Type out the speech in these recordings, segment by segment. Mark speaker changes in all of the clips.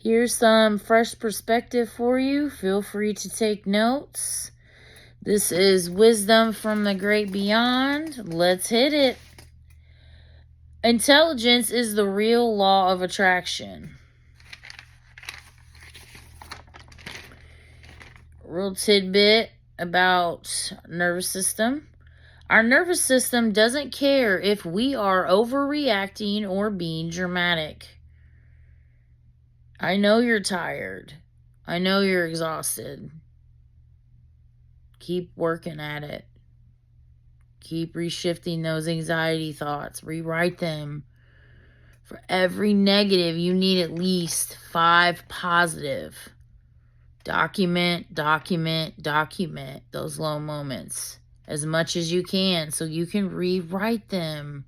Speaker 1: Here's some fresh perspective for you. Feel free to take notes. This is wisdom from the great beyond. Let's hit it. Intelligence is the real law of attraction. Real tidbit about nervous system. Our nervous system doesn't care if we are overreacting or being dramatic. I know you're tired. I know you're exhausted. Keep working at it. Keep reshifting those anxiety thoughts. Rewrite them. For every negative, you need at least 5 positive. Document those low moments as much as you can so you can rewrite them.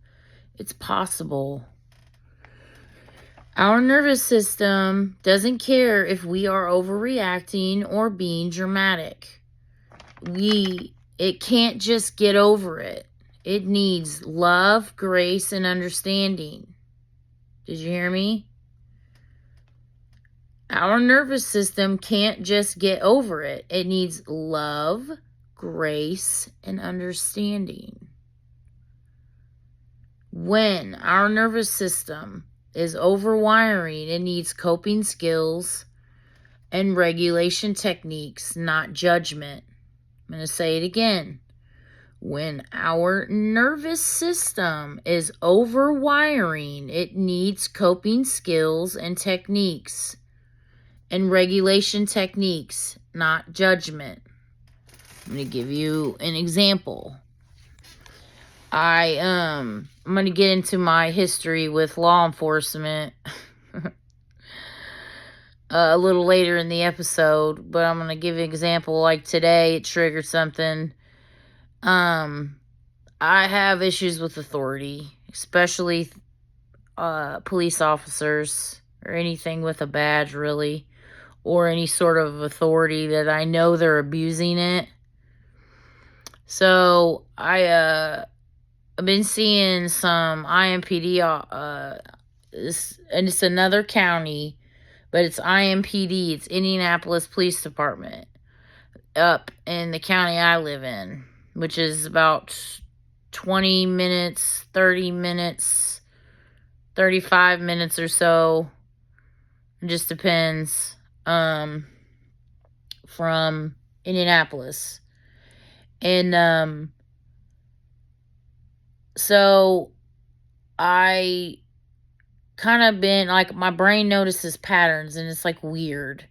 Speaker 1: It's possible. Our nervous system doesn't care if we are overreacting or being dramatic. It can't just get over it. It needs love, grace, and understanding. Did you hear me? Our nervous system can't just get over it. It needs love, grace, and understanding. When our nervous system is overwiring, it needs coping skills and regulation techniques, not judgment. I'm going to say it again. When our nervous system is overwiring, it needs coping skills and techniques and regulation techniques, not judgment. I'm going to give you an example. I'm going to get into my history with law enforcement a little later in the episode, but I'm going to give an example. Like today, it triggered something. I have issues with authority, especially police officers or anything with a badge, really, or any sort of authority that I know they're abusing it. So I've been seeing some IMPD, and it's another county, but it's IMPD. It's Indianapolis Police Department up in the county I live in, which is about 20 minutes, 30 minutes, 35 minutes or so. It just depends from Indianapolis. And so I kind of been like, my brain notices patterns and it's like weird.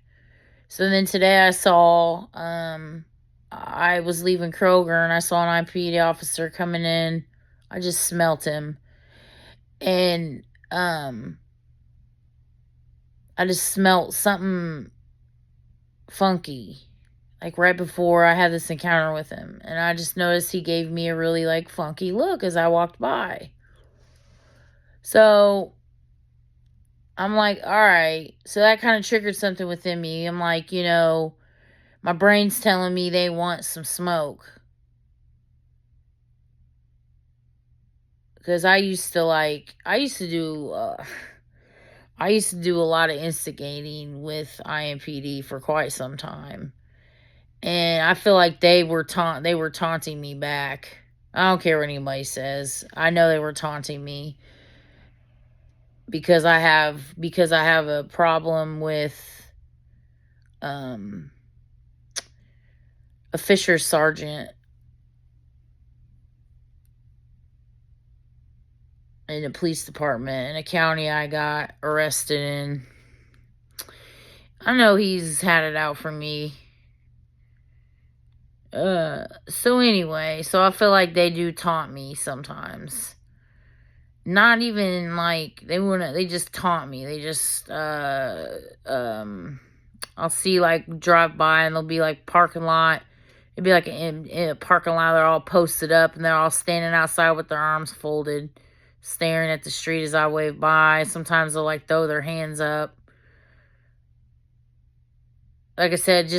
Speaker 1: So then today I saw I was leaving Kroger and I saw an IMPD officer coming in. I just smelt him. And I just smelt something funky. Like right before I had this encounter with him. And I just noticed he gave me a really like funky look as I walked by. So I'm like, all right. So that kind of triggered something within me. I'm like, my brain's telling me they want some smoke. Because I used to do a lot of instigating with IMPD for quite some time. And I feel like they were taunting me back. I don't care what anybody says. I know they were taunting me because I have a problem with a Fisher sergeant in the police department in a county I got arrested in. I know he's had it out for me. So anyway, so I feel like they do taunt me sometimes. Not even like they just taunt me. They just I'll see like drive by and they'll be like parking lot. It'd be like in a parking lot, they're all posted up and they're all standing outside with their arms folded, staring at the street as I wave by. Sometimes they'll like throw their hands up. Like I said,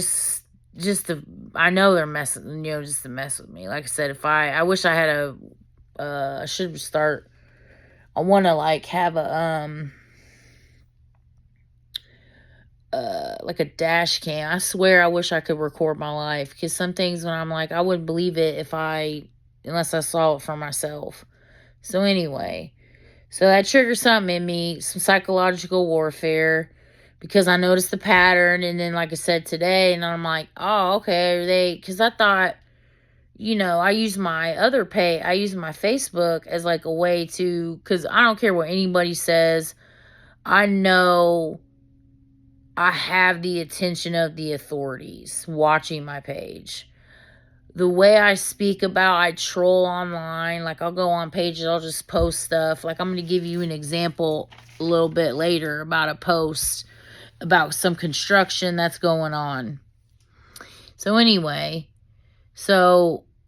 Speaker 1: I know they're messing, just to mess with me. Like I said, I wish I had I should start, I want to like have a, like a dash cam. I swear I wish I could record my life, because some things when I'm like, I wouldn't believe it unless I saw it for myself. So anyway, so that triggered something in me, some psychological warfare, because I noticed the pattern. And then, like I said today, and I'm like, oh, okay, because I thought, I use my Facebook as like a way to, because I don't care what anybody says. I know I have the attention of the authorities watching my page. The way I speak about, I troll online. Like, I'll go on pages, I'll just post stuff. Like, I'm going to give you an example a little bit later about a post about some construction that's going on. So anyway,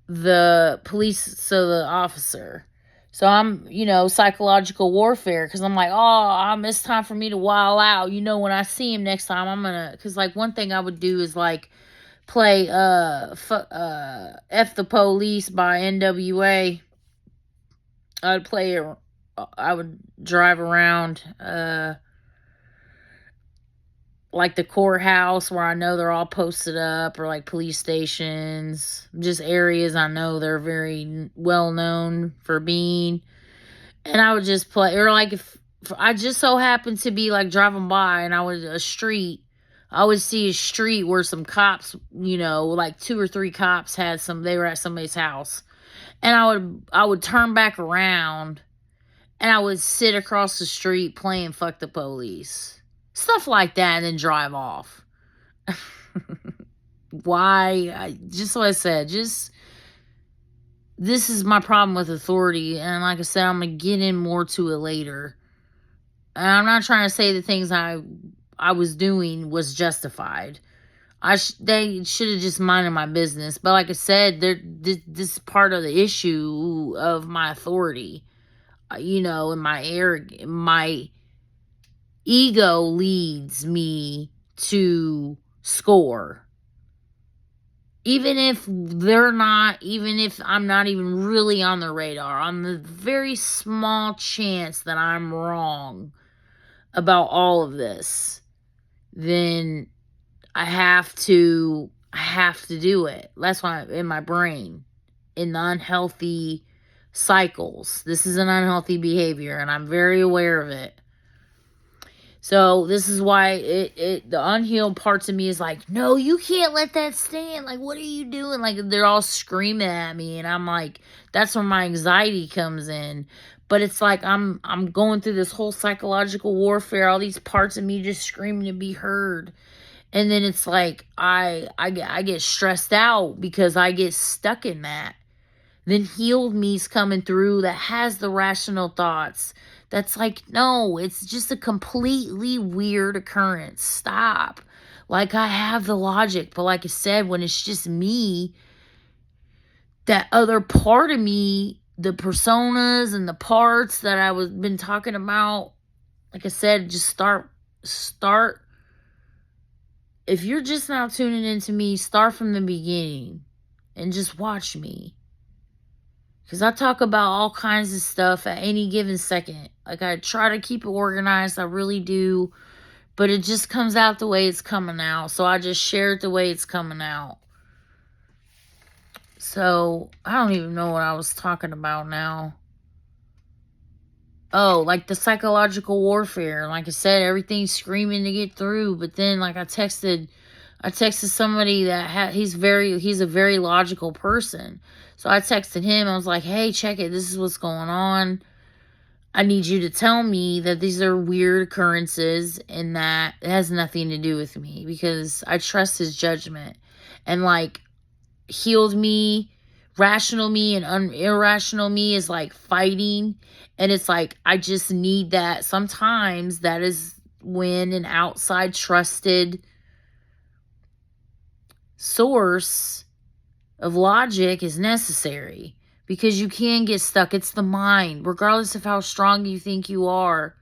Speaker 1: the officer. So I'm, psychological warfare, because I'm like, it's time for me to wild out. When I see him next time, I'm going to, because like one thing I would do is like play F the Police by NWA. I would drive around like the courthouse, where I know they're all posted up, or like police stations, just areas I know they're very well known for being. And I would just play, or like if I just so happened to be like driving by and I would see a street where some cops, like 2 or 3 cops they were at somebody's house. And I would turn back around and I would sit across the street playing Fuck the Police. Stuff like that, and then drive off. Why? Just like I said, this is my problem with authority. And like I said, I'm going to get in more to it later. And I'm not trying to say the things I was doing was justified. They should have just minded my business. But like I said, this is part of the issue of my authority. And my ego leads me to score. Even if I'm not even really on the radar, on the very small chance that I'm wrong about all of this, then I have to do it. That's why in my brain, in the unhealthy cycles. This is an unhealthy behavior, and I'm very aware of it. So this is why the unhealed parts of me is like, no, you can't let that stand. Like, what are you doing? Like, they're all screaming at me, and I'm like, that's where my anxiety comes in. But it's like I'm going through this whole psychological warfare, all these parts of me just screaming to be heard. And then it's like I get stressed out because I get stuck in that. Then healed me's coming through that has the rational thoughts. That's like, no, it's just a completely weird occurrence. Stop. Like, I have the logic, but like I said, when it's just me, that other part of me, the personas and the parts that been talking about, like I said, just start. If you're just now tuning into me, start from the beginning and just watch me. Because I talk about all kinds of stuff at any given second. Like, I try to keep it organized. I really do. But it just comes out the way it's coming out. So I just share it the way it's coming out. So, I don't even know what I was talking about now. Oh, like the psychological warfare. Like I said, everything's screaming to get through. But then, like, I texted somebody that he's a very logical person. So I texted him. I was like, hey, check it. This is what's going on. I need you to tell me that these are weird occurrences and that it has nothing to do with me, because I trust his judgment. And like, healed me, rational me, and irrational me is like fighting. And it's like, I just need that. Sometimes that is when an outside trusted source of logic is necessary, because you can get stuck. It's the mind, regardless of how strong you think you are.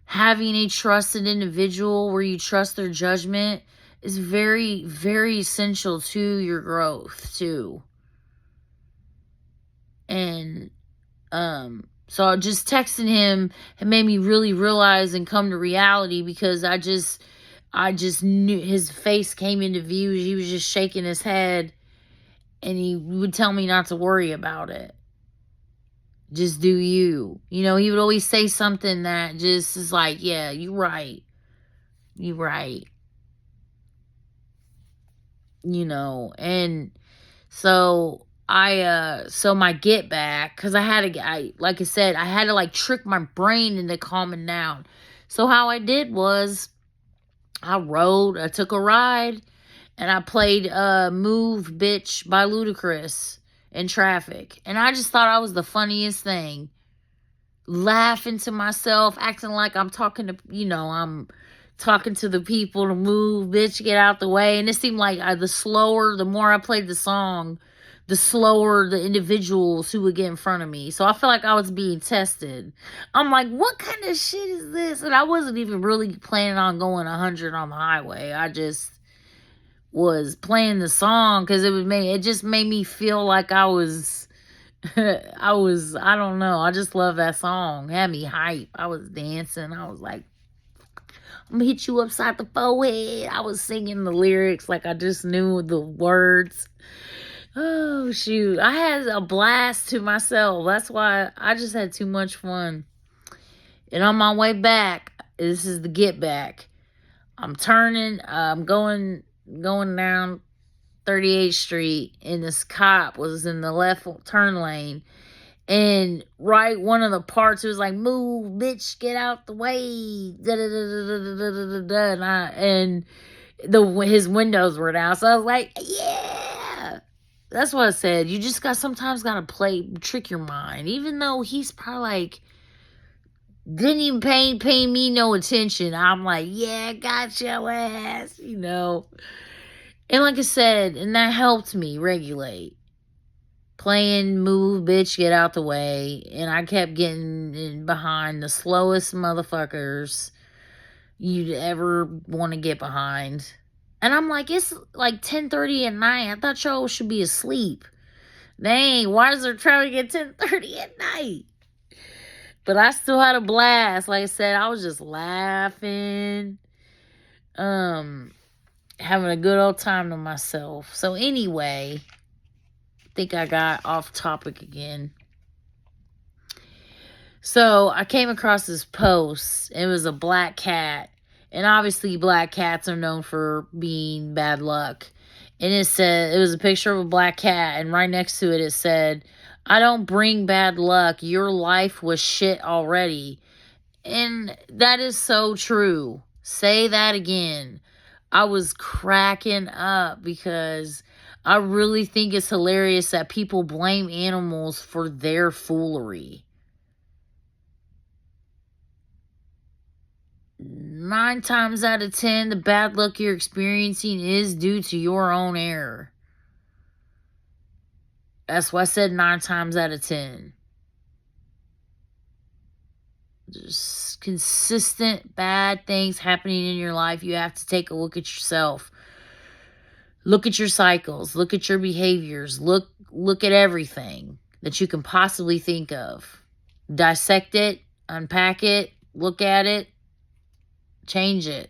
Speaker 1: Having a trusted individual where you trust their judgment is very, very essential to your growth too. And so just texting him had made me really realize and come to reality, because I just knew his face came into view. He was just shaking his head, and he would tell me not to worry about it. Just do you. You know, he would always say something that just is like, yeah, you're right. You're right. You know, and so so my get back, because like I said, I had to like trick my brain into calming down. So how I did was I took a ride, and I played Move Bitch by Ludacris in traffic. And I just thought I was the funniest thing. Laughing to myself, acting like I'm talking to, I'm talking to the people to move, bitch, get out the way. And it seemed like the more I played the song, the slower the individuals who would get in front of me. So I felt like I was being tested. I'm like, what kind of shit is this? And I wasn't even really planning on going 100 on the highway. I just was playing the song because it just made me feel like I was I don't know, I just love that song. It had me hype. I was dancing. I was like, I'm gonna hit you upside the forehead. I was singing the lyrics like I just knew the words. Oh shoot, I had a blast to myself. That's why I just had too much fun. And on my way back, this is the get back. I'm turning, I'm going down 38th Street, and this cop was in the left turn lane. And right, one of the parts, it was like, move, bitch, get out the way. Da, da, da, da, da, da, da. And his windows were down. So I was like, yeah. That's what I said. You just sometimes got to trick your mind. Even though he's probably like, didn't even pay me no attention. I'm like, yeah, got your ass, And like I said, and that helped me regulate. Playing Move, Bitch, Get Out the Way. And I kept getting in behind the slowest motherfuckers you'd ever want to get behind. And I'm like, it's like 10:30 at night. I thought y'all should be asleep. Dang, why is there traffic at 10:30 at night? But I still had a blast. Like I said, I was just laughing. Having a good old time to myself. So anyway, I think I got off topic again. So I came across this post. It was a black cat. And obviously black cats are known for being bad luck. And it was a picture of a black cat. And right next to it, it said, I don't bring bad luck. Your life was shit already. And that is so true. Say that again. I was cracking up because I really think it's hilarious that people blame animals for their foolery. 9 times out of 10, the bad luck you're experiencing is due to your own error. That's why I said 9 times out of 10. Just consistent bad things happening in your life. You have to take a look at yourself. Look at your cycles. Look at your behaviors. Look at everything that you can possibly think of. Dissect it, unpack it, look at it, change it.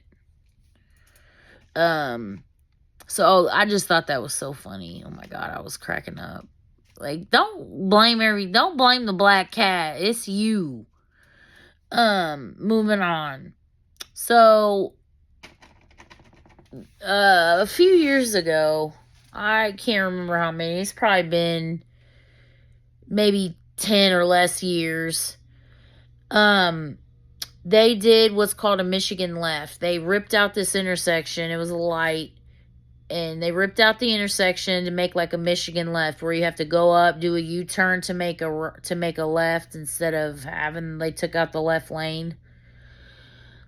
Speaker 1: So I just thought that was so funny. Oh my God, I was cracking up. Like, don't blame the black cat. It's you. Moving on. So, a few years ago, I can't remember how many, it's probably been maybe 10 or less years, they did what's called a Michigan left. They ripped out this intersection. It was a light, and they ripped out the intersection to make like a Michigan left, where you have to go up, do a U-turn to make a left, instead of they took out the left lane.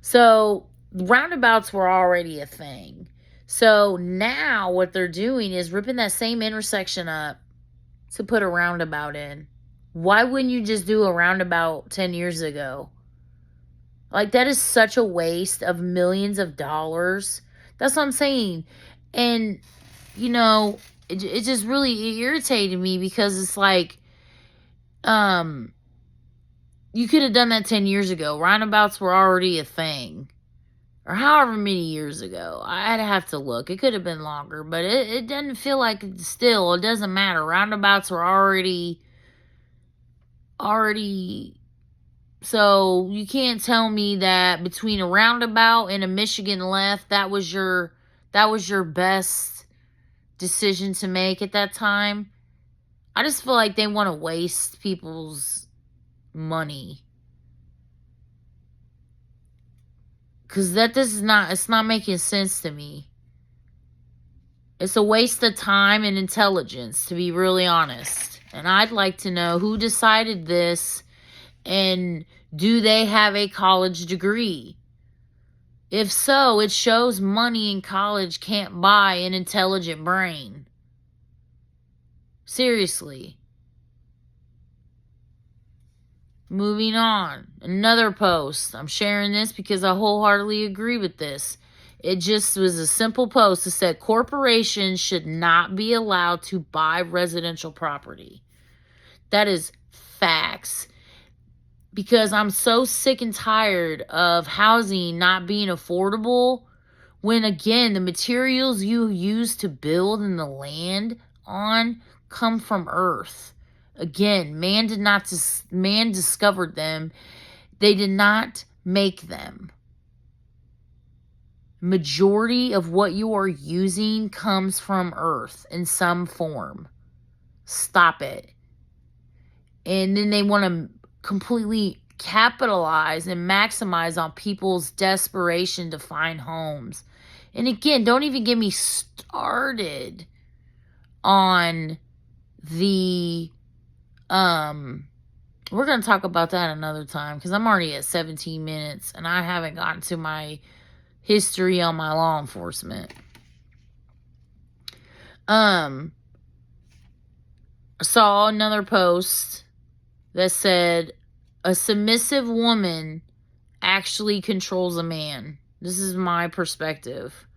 Speaker 1: So roundabouts were already a thing. So now what they're doing is ripping that same intersection up to put a roundabout in. Why wouldn't you just do a roundabout 10 years ago? Like, that is such a waste of millions of dollars. That's what I'm saying. And, it just really irritated me, because it's like, you could have done that 10 years ago. Roundabouts were already a thing. or however many years ago. I'd have to look. It could have been longer, but it doesn't feel like it still. It doesn't matter. Roundabouts were already. So you can't tell me that between a roundabout and a Michigan left, that was your best decision to make at that time. I just feel like they want to waste people's money. Because it's not making sense to me. It's a waste of time and intelligence, to be really honest. And I'd like to know who decided this, and do they have a college degree? If so, it shows money in college can't buy an intelligent brain. Seriously. Moving on. Another post. I'm sharing this because I wholeheartedly agree with this. It just was a simple post that said corporations should not be allowed to buy residential property. That is facts. Because I'm so sick and tired of housing not being affordable, when again the materials you use to build and the land on come from earth. Again, man discovered them. They did not make them. Majority of what you are using comes from earth in some form. Stop it. And then they want to completely capitalize and maximize on people's desperation to find homes. And again, don't even get me started on the we're going to talk about that another time, because I'm already at 17 minutes and I haven't gotten to my history on my law enforcement. I saw another post that said a submissive woman actually controls a man. This is my perspective.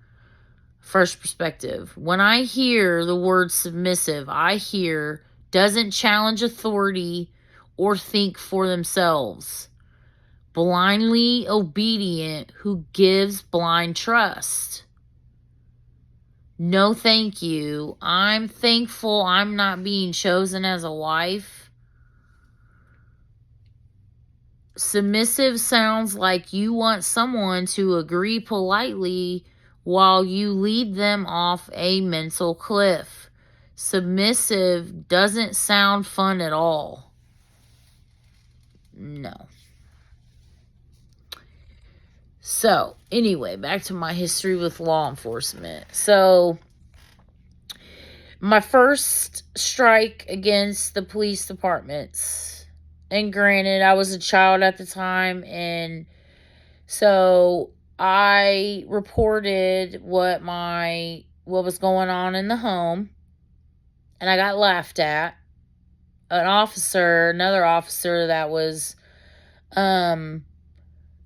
Speaker 1: First perspective. When I hear the word submissive, I hear doesn't challenge authority or think for themselves. Blindly obedient who gives blind trust. No thank you. I'm thankful I'm not being chosen as a wife. Submissive sounds like you want someone to agree politely while you lead them off a mental cliff. Submissive doesn't sound fun at all. No. So, anyway, back to my history with law enforcement. So, my first strike against the police departments, and granted, I was a child at the time, and so I reported what was going on in the home, and I got laughed at. Another officer that was,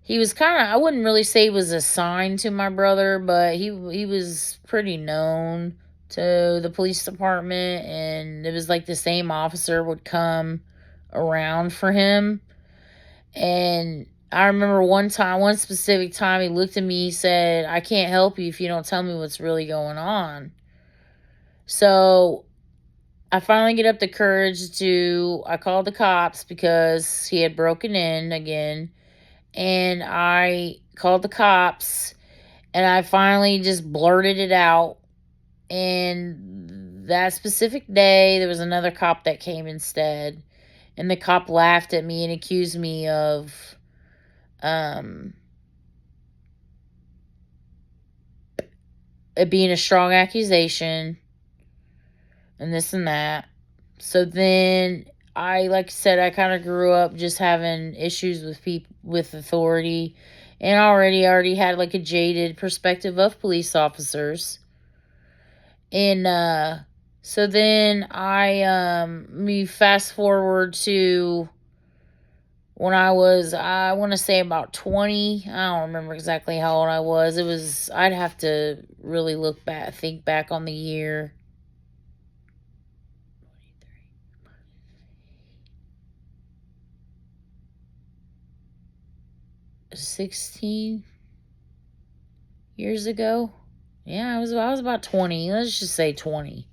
Speaker 1: he was kind of, I wouldn't really say he was assigned to my brother, but he was pretty known to the police department, and it was like the same officer would come around for him. And I remember one specific time, he looked at me, he said, "I can't help you if you don't tell me what's really going on." So I finally get up the courage I called the cops because he had broken in again. And I called the cops, and I finally just blurted it out. And that specific day, there was another cop that came instead. And the cop laughed at me and accused me of it being a strong accusation and this and that. So then like I said, I kind of grew up just having issues with people, with authority, and already had like a jaded perspective of police officers. And so then me fast forward to when I want to say about 20. I don't remember exactly how old I was. I'd have to really think back on the year. 16. years ago. Yeah, I was about 20. Let's just say 20.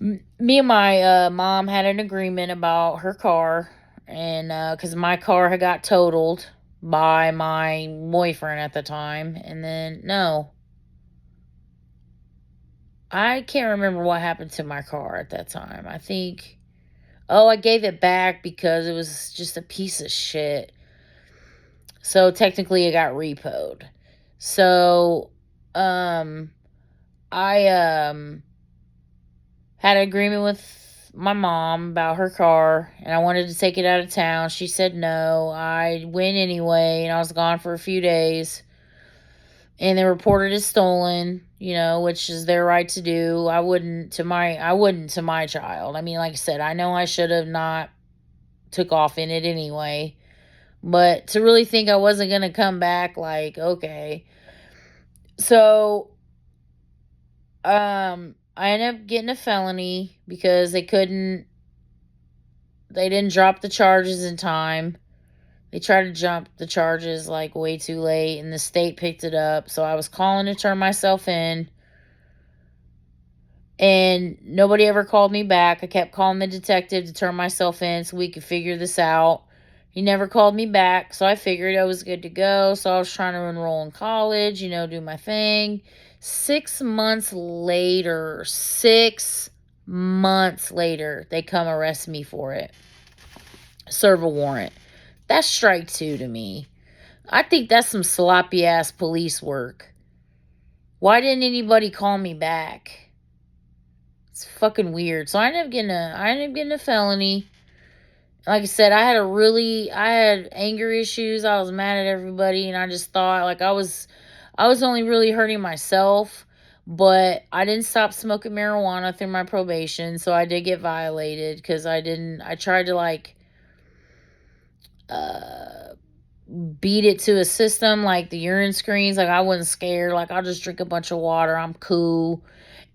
Speaker 1: Me and my mom had an agreement about her car, and because my car had got totaled by my boyfriend at the time, and then no, I can't remember what happened to my car at that time. I think, oh, I gave it back because it was just a piece of shit. So technically, it got repoed. So, I had an agreement with my mom about her car, and I wanted to take it out of town. She said no. I went anyway, and I was gone for a few days. And they reported it stolen, which is their right to do. I wouldn't to my child. I mean, like I said, I know I should have not took off in it anyway. But to really think I wasn't gonna come back, like, okay. So I ended up getting a felony because they didn't drop the charges in time. They tried to jump the charges like way too late, and the state picked it up. So I was calling to turn myself in, and nobody ever called me back. I kept calling the detective to turn myself in so we could figure this out. He never called me back, so I figured I was good to go. So I was trying to enroll in college, do my thing. 6 months later, they come arrest me for it. Serve a warrant. That's strike 2 to me. I think that's some sloppy ass police work. Why didn't anybody call me back? It's fucking weird. So I ended up getting a felony. Like I said, I had anger issues. I was mad at everybody, and I just thought like I was only really hurting myself. But I didn't stop smoking marijuana through my probation, so I did get violated because I tried to beat it to a system like the urine screens. Like, I wasn't scared. Like, I'll just drink a bunch of water. I'm cool.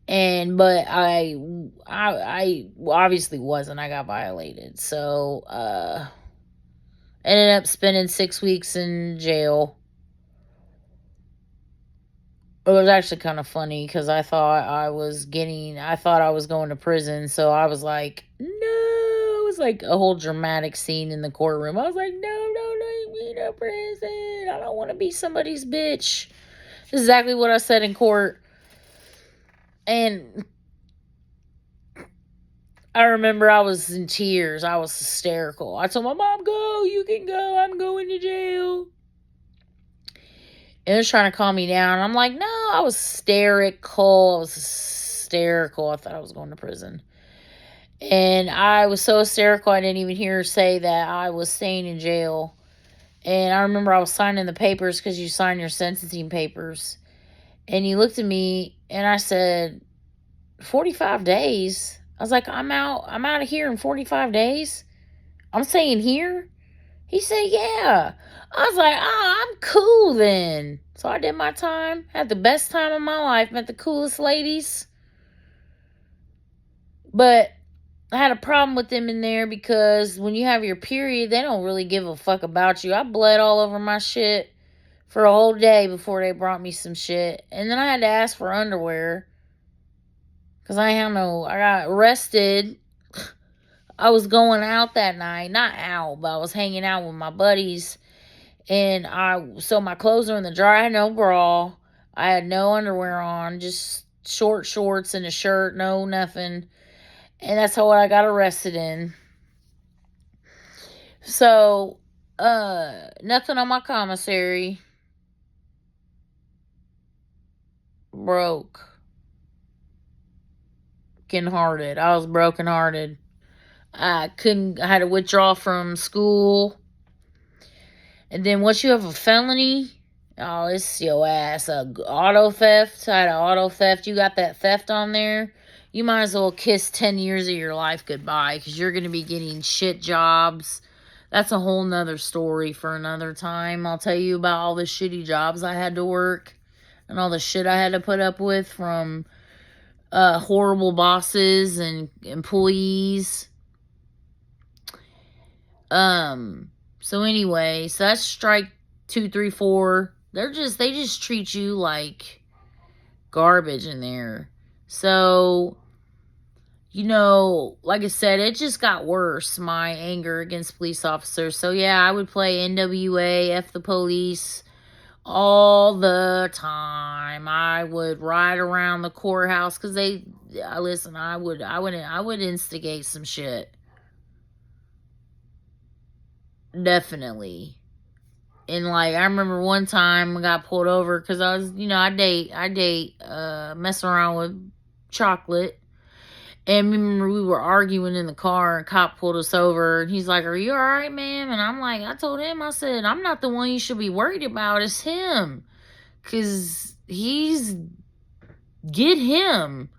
Speaker 1: But I obviously wasn't. I got violated. So, ended up spending 6 weeks in jail. It was actually kind of funny because I thought I was going to prison. So I was like, no. It was like a whole dramatic scene in the courtroom. I was like, no, me to prison. I don't want to be somebody's bitch. This is exactly what I said in court. And I remember I was in tears. I was hysterical. I told my mom, go, you can go. I'm going to jail. And it was trying to calm me down. I'm like, no, I was hysterical. I thought I was going to prison. And I was so hysterical, I didn't even hear her say that I was staying in jail. And I remember I was signing the papers because you sign your sentencing papers. And he looked at me, and I said, 45 days? I was like, I'm out of here in 45 days? I'm staying here? He said, yeah. I was like, I'm cool then. So I did my time. Had the best time of my life. Met the coolest ladies. But I had a problem with them in there because when you have your period, they don't really give a fuck about you. I bled all over my shit for a whole day before they brought me some shit. And then I had to ask for underwear because I got arrested. I was going out that night. Not out, but I was hanging out with my buddies. And so my clothes are in the dryer. I had no bra. I had no underwear on. Just short shorts and a shirt. No nothing. And that's what I got arrested in. So, nothing on my commissary. Broken hearted. I was broken hearted. I had to withdraw from school. And then once you have a felony, oh, it's your ass. Auto theft. I had an auto theft. You got that theft on there, you might as well kiss 10 years of your life goodbye because you're going to be getting shit jobs. That's a whole nother story for another time. I'll tell you about all the shitty jobs I had to work and all the shit I had to put up with from horrible bosses and employees. So anyway, so that's strike 2, 3, 4. They just treat you like garbage in there. So, like I said, it just got worse, my anger against police officers. So yeah, I would play NWA, F the police, all the time. I would ride around the courthouse because listen, I would instigate some shit. Definitely. And like, I remember one time I got pulled over because I was, messing around with chocolate. And remember, we were arguing in the car, and cop pulled us over, and he's like, "Are you all right, ma'am?" And I'm like, I told him, I said, "I'm not the one you should be worried about. It's him, cause get him,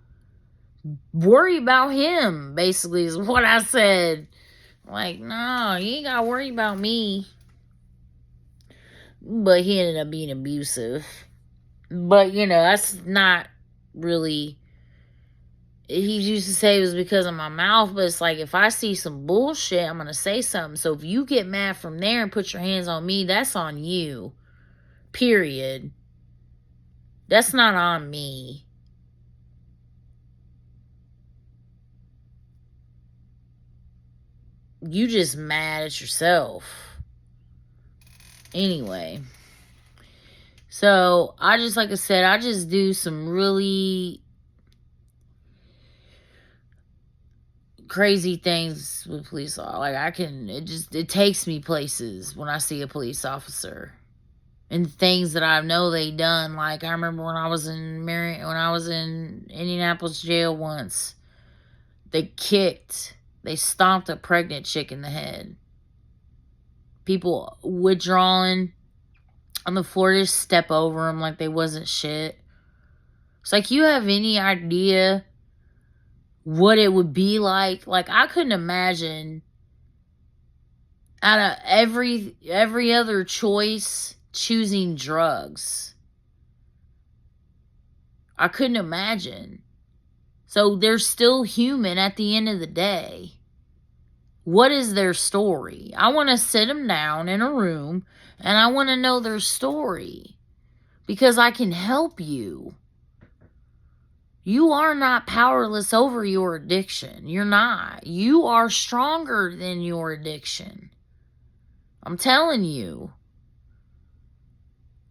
Speaker 1: worry about him." Basically, is what I said. Like, no, you ain't gotta worry about me. But he ended up being abusive. But that's not really. He used to say it was because of my mouth, but it's like, if I see some bullshit, I'm gonna say something. So if you get mad from there and put your hands on me, that's on you. Period. That's not on me. You just mad at yourself. Anyway. So, like I said, I just do some really crazy things with police law. Like, it takes me places when I see a police officer. And things that I know they done. Like, I remember when I was in Indianapolis jail once, they stomped a pregnant chick in the head. People withdrawing on the floor, just step over them like they wasn't shit. It's like, you have any idea what it would be like? Like, I couldn't imagine, out of every other choice, choosing drugs. I couldn't imagine. So they're still human at the end of the day. What is their story? I want to sit them down in a room and I want to know their story, because I can help you. You are not powerless over your addiction. You're not. You are stronger than your addiction. I'm telling you.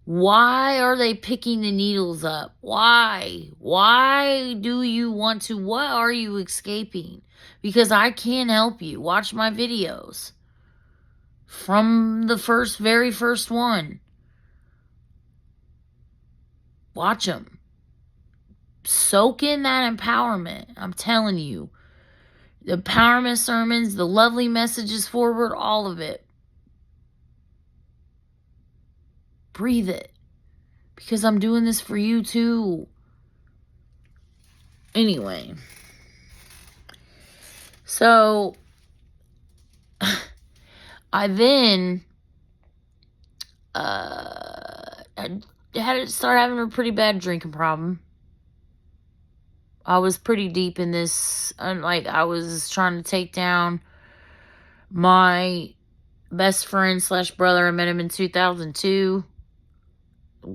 Speaker 1: Why are they picking the needles up? Why? Why do you want to? What are you escaping? Because I can help you. Watch my videos. From the very first one. Watch them. Soak in that empowerment. I'm telling you. The empowerment sermons, the lovely messages forward, all of it. Breathe it. Because I'm doing this for you too. Anyway. So, I then I had to start having a pretty bad drinking problem. I was pretty deep in this. Like, I was trying to take down my best friend / brother. I met him in 2002. A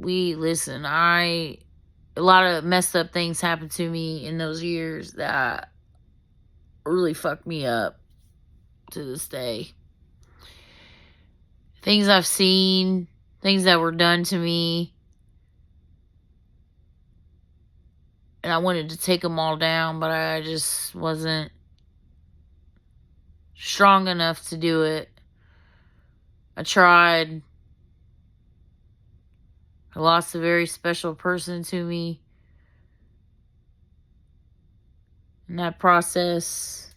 Speaker 1: lot of messed up things happened to me in those years that really fucked me up to this day. Things I've seen, things that were done to me, and I wanted to take them all down, but I just wasn't strong enough to do it. I tried. I lost a very special person to me in that process.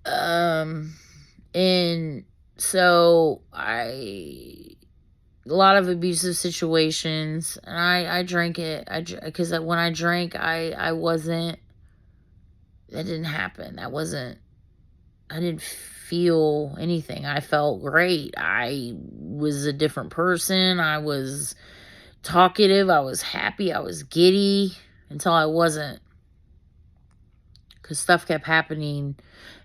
Speaker 1: And so a lot of abusive situations, and I drank it. Because when I drank, I wasn't. That didn't happen. I didn't feel anything. I felt great. I was a different person. I was talkative. I was happy. I was giddy until I wasn't. Because stuff kept happening.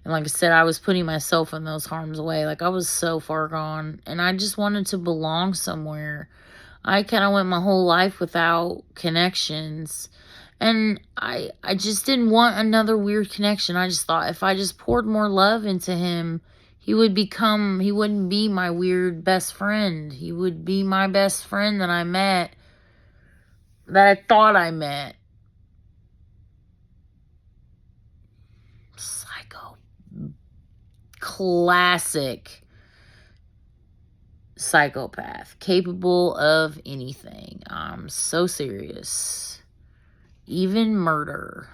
Speaker 1: And like I said, I was putting myself in those harm's way. Like, I was so far gone. And I just wanted to belong somewhere. I kind of went my whole life without connections. And I just didn't want another weird connection. I just thought if I just poured more love into him, he wouldn't be my weird best friend. He would be my best friend that I met, that I thought I met. Psycho. Classic psychopath. Capable of anything. I'm so serious. Even murder.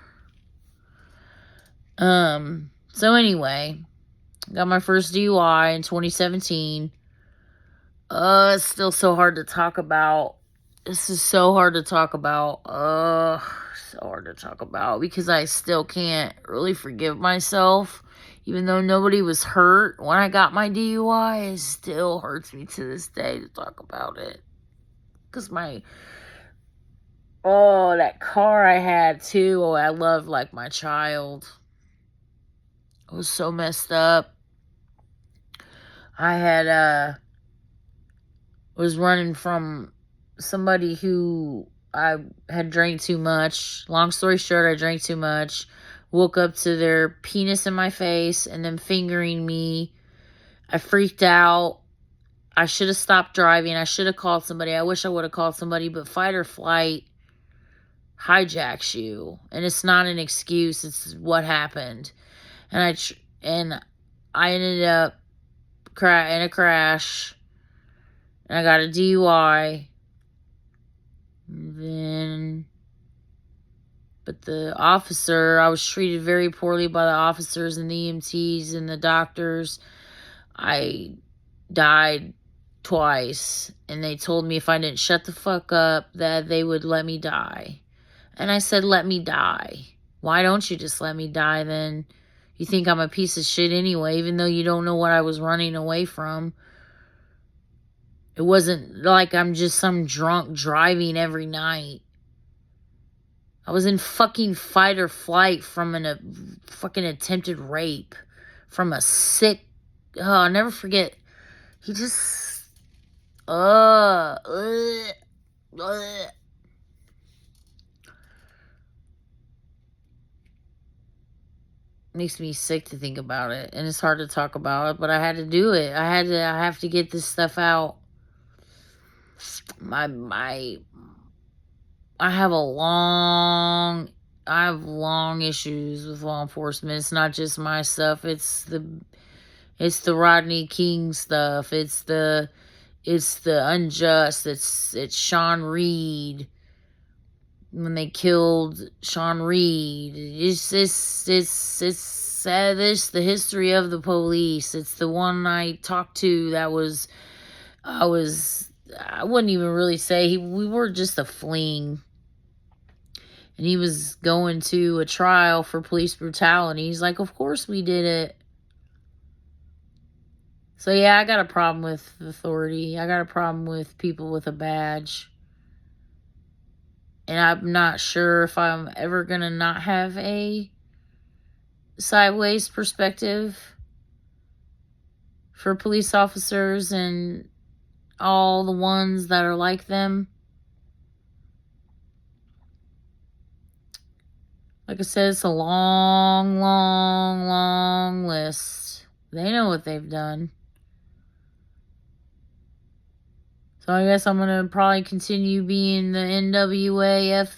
Speaker 1: So anyway, got my first DUI in 2017. It's still so hard to talk about. This is so hard to talk about. So hard to talk about because I still can't really forgive myself. Even though nobody was hurt when I got my DUI, it still hurts me to this day to talk about it. Because that car I had too, I loved like my child. It was so messed up. I was running from somebody who I had drank too much. Long story short, I drank too much. Woke up to their penis in my face and them fingering me. I freaked out. I should have stopped driving. I should have called somebody. I wish I would have called somebody, but fight or flight hijacks you. And it's not an excuse. It's what happened. And I ended up in a crash. And I got a DUI. But the officer, I was treated very poorly by the officers and the EMTs and the doctors. I died twice. And they told me if I didn't shut the fuck up, that they would let me die. And I said, let me die. Why don't you just let me die then? You think I'm a piece of shit anyway, even though you don't know what I was running away from. It wasn't like I'm just some drunk driving every night. I was in fucking fight or flight from a fucking attempted rape. From a sick... I'll never forget. He just... Makes me sick to think about it. And it's hard to talk about it, but I had to do it. I have to get this stuff out. I have long issues with law enforcement. It's not just my stuff. It's the Rodney King stuff. It's the unjust. It's Sean Reed. When they killed Sean Reed. It's the history of the police. It's the one I talked to that was, I wouldn't even really say, we were just a fling. And he was going to a trial for police brutality. He's like, of course we did it. So yeah, I got a problem with authority. I got a problem with people with a badge. And I'm not sure if I'm ever going to not have a sideways perspective for police officers and all the ones that are like them. Like I said, it's a long, long, long list. They know what they've done. So I guess I'm going to probably continue being the NWA, F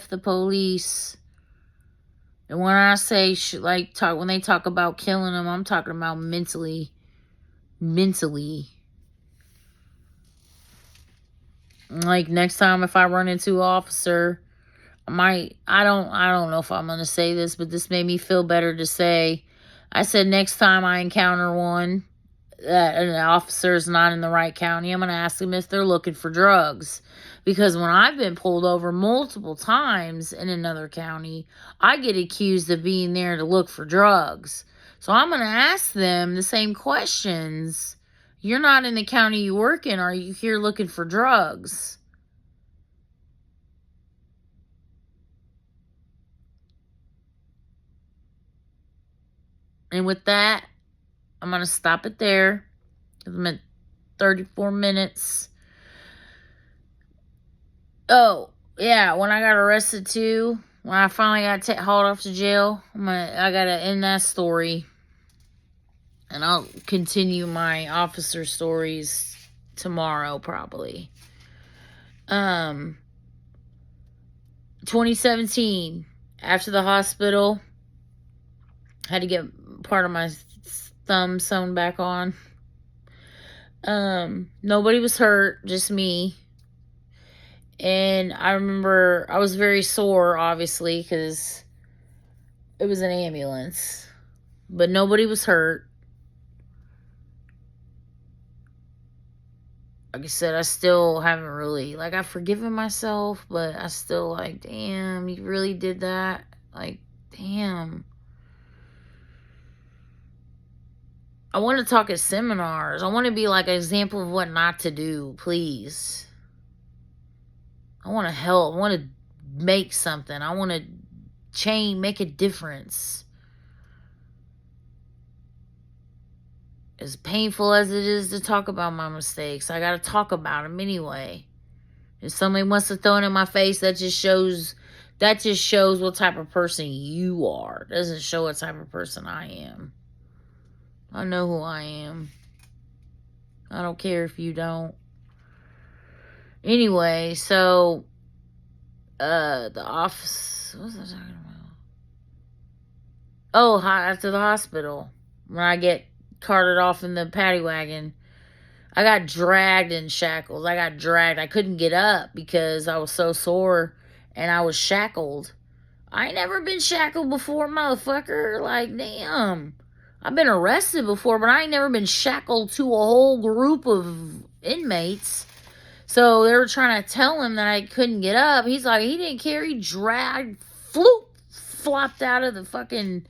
Speaker 1: the police. And when I say, when they talk about killing them, I'm talking about mentally. Like, next time if I run into an officer, I don't know if I'm going to say this, but this made me feel better to say. I said next time I encounter one, that an officer is not in the right county, I'm going to ask them if they're looking for drugs. Because when I've been pulled over multiple times in another county, I get accused of being there to look for drugs. So I'm going to ask them the same questions. You're not in the county you work in. Are you here looking for drugs? And with that, I'm going to stop it there. I'm at 34 minutes. Oh, yeah, when I got arrested too, when I finally got hauled off to jail, I got to end that story. And I'll continue my officer stories tomorrow, probably. 2017, after the hospital, had to get part of my thumb sewn back on. Nobody was hurt, just me. And I remember I was very sore, obviously, because it was an ambulance. But nobody was hurt. Like I said, I still haven't really, like, I've forgiven myself, but I still, like, damn, you really did that? Like, damn. I want to talk at seminars. I want to be, like, an example of what not to do, please. I want to help. I want to make something. I want to change, make a difference. As painful as it is to talk about my mistakes, I got to talk about them anyway. If somebody wants to throw it in my face, that just shows what type of person you are. It doesn't show what type of person I am. I know who I am. I don't care if you don't. Anyway, so the office, what was I talking about? Oh, after the hospital, when I get carted off in the paddy wagon, I got dragged in shackles. I couldn't get up because I was so sore and I was shackled. I ain't never been shackled before, motherfucker. Like, damn. I've been arrested before, but I ain't never been shackled to a whole group of inmates. So they were trying to tell him that I couldn't get up. He's like, he didn't care. He dragged, flopped out of the fucking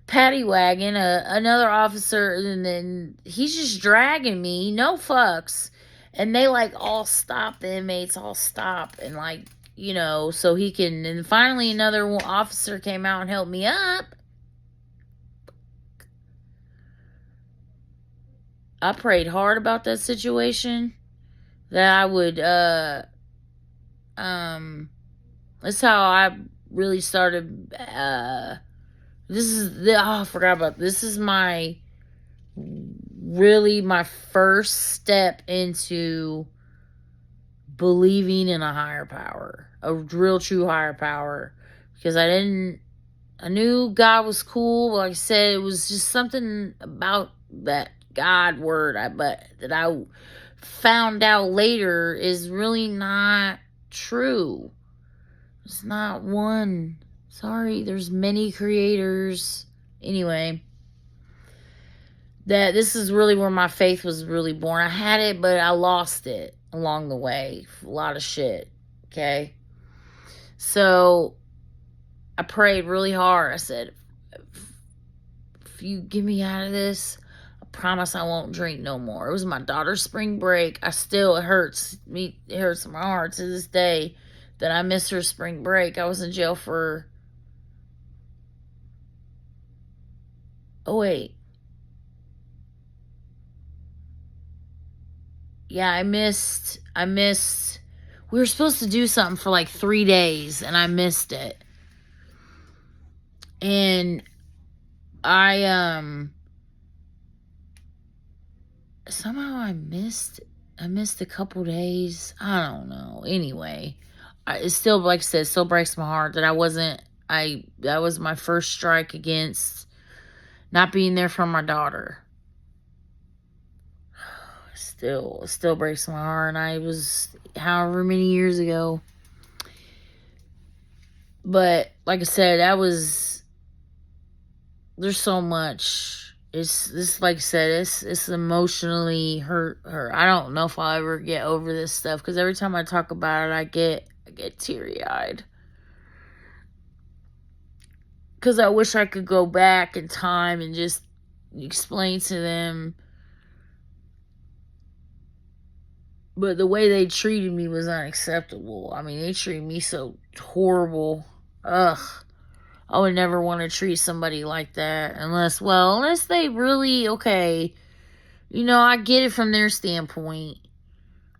Speaker 1: paddy wagon. Another officer, and then he's just dragging me, no fucks. And they, like, all stop. The inmates all stop and, like, you know, so he can. And finally, another officer came out and helped me up. I prayed hard about that situation. That I would, that's how I really started, I forgot about this. This is my first step into believing in a higher power, a real true higher power, because I knew God was cool, but like I said, it was just something about that God word, that I found out later is really not true. There's not one. Sorry, there's many creators. Anyway, that this is really where my faith was really born. I had it, but I lost it along the way. A lot of shit. Okay? So I prayed really hard. I said, if you get me out of this, I promise I won't drink no more. It was my daughter's spring break. It hurts me. It hurts my heart to this day that I missed her spring break. I was in jail for, yeah, I missed, we were supposed to do something for like 3 days and I missed it. And somehow I missed a couple days. I don't know. Anyway, it still, like I said, still breaks my heart that that was my first strike against not being there for my daughter. It still breaks my heart. And I was however many years ago. But like I said, there's so much. Like I said, it's emotionally hurt. I don't know if I'll ever get over this stuff, because every time I talk about it, I get teary-eyed. Because I wish I could go back in time and just explain to them. But the way they treated me was unacceptable. I mean, they treated me so horrible. Ugh. I would never want to treat somebody like that unless they really, okay, I get it from their standpoint.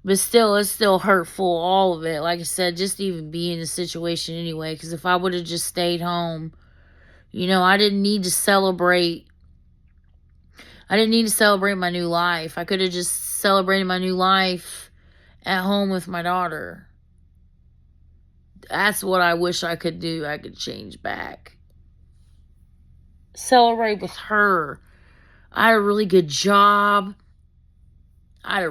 Speaker 1: But still, it's still hurtful, all of it. Like I said, just to even be in the situation anyway. Because if I would have just stayed home, I didn't need to celebrate. I didn't need to celebrate my new life. I could have just celebrated my new life at home with my daughter. That's what I wish I could do. I could change back. Celebrate with her. I had a really good job. That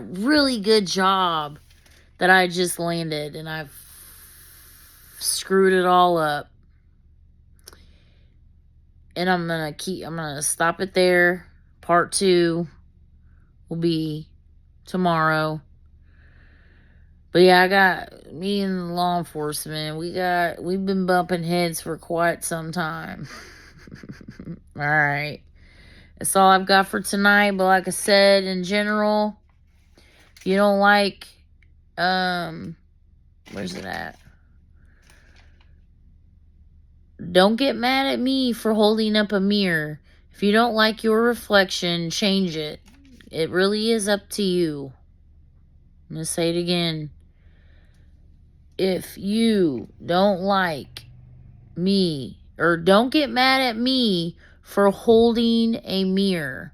Speaker 1: I just landed, and I've screwed it all up. And I'm gonna stop it there. Part 2 will be tomorrow. But yeah, I got me and law enforcement. We've been bumping heads for quite some time. Alright. That's all I've got for tonight. But like I said, in general, if you don't like, where's it at? Don't get mad at me for holding up a mirror. If you don't like your reflection, change it. It really is up to you. I'm going to say it again. If you don't like me, or don't get mad at me for holding a mirror.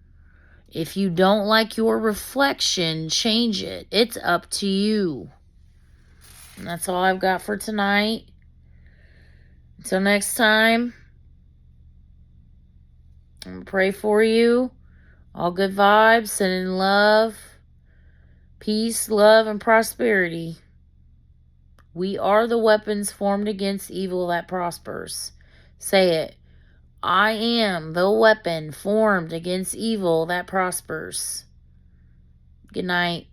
Speaker 1: If you don't like your reflection, change it. It's up to you. And that's all I've got for tonight. Until next time, I'm going to pray for you. All good vibes, sending love, peace, love, and prosperity. We are the weapons formed against evil that prospers. Say it. I am the weapon formed against evil that prospers. Good night.